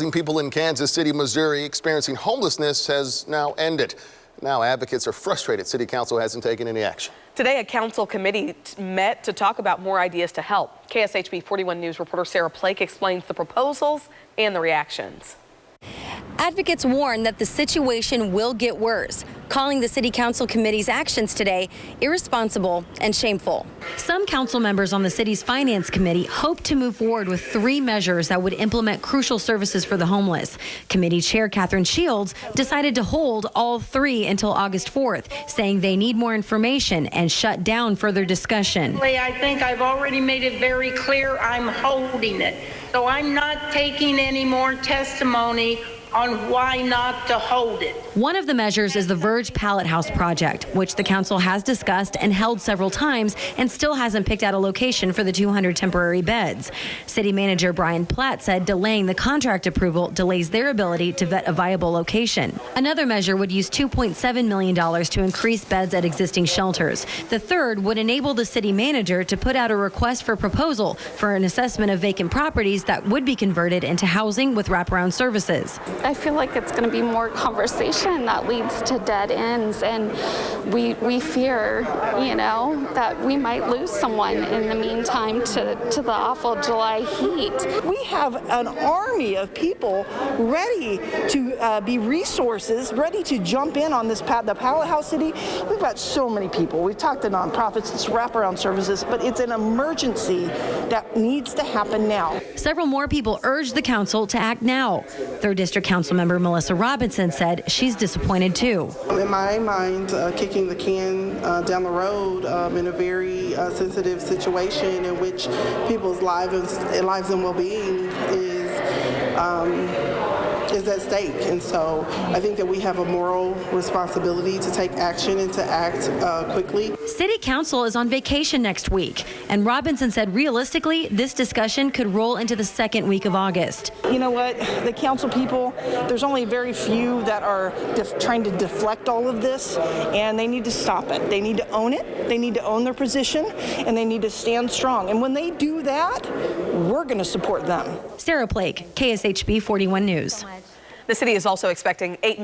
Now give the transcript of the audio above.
housing people in Kansas City, Missouri experiencing homelessness has now ended. Now advocates are frustrated City Council hasn't taken any action. Today, a council committee met to talk about more ideas to help. KSHB 41 News reporter Sarah Plake explains the proposals and the reactions. Advocates warn that the situation will get worse, calling the City Council Committee's actions today irresponsible and shameful. Some council members on the city's Finance Committee hope to move forward with 3 measures that would implement crucial services for the homeless. Committee Chair Catherine Shields decided to hold all 3 until August 4th, saying they need more information and shut down further discussion. I think I've already made it very clear I'm holding it. So I'm not taking any more testimony on why not to hold it. One of the measures is the Verge Pallet House project, which the council has discussed and held several times and still hasn't picked out a location for the 200 temporary beds. City Manager Brian Platt said delaying the contract approval delays their ability to vet a viable location. Another measure would use $2.7 million to increase beds at existing shelters. The third would enable the city manager to put out a request for proposal for an assessment of vacant properties that would be converted into housing with wraparound services. I feel like it's going to be more conversation that leads to dead ends, and we fear, that we might lose someone in the meantime to the awful July heat. We have an army of people ready to be resources, ready to jump in on the Pallet House City. We've got so many people. We've talked to nonprofits, it's wraparound services, but it's an emergency that needs to happen now. Several more people urged the council to act now. 3rd District Council member Melissa Robinson said she's disappointed too. In my mind, kicking the can down the road in a very sensitive situation in which people's lives and well-being is at stake. And so I think that we have a moral responsibility to take action and to act quickly. City Council is on vacation next week, and Robinson said realistically this discussion could roll into the 2nd week of August. You know what? The council people, there's only very few that are trying to deflect all of this, and they need to stop it. They need to own it, they need to own their position, and they need to stand strong. And when they do that, we're going to support them. Sarah Plake, KSHB 41 News. The city is also expecting $8 million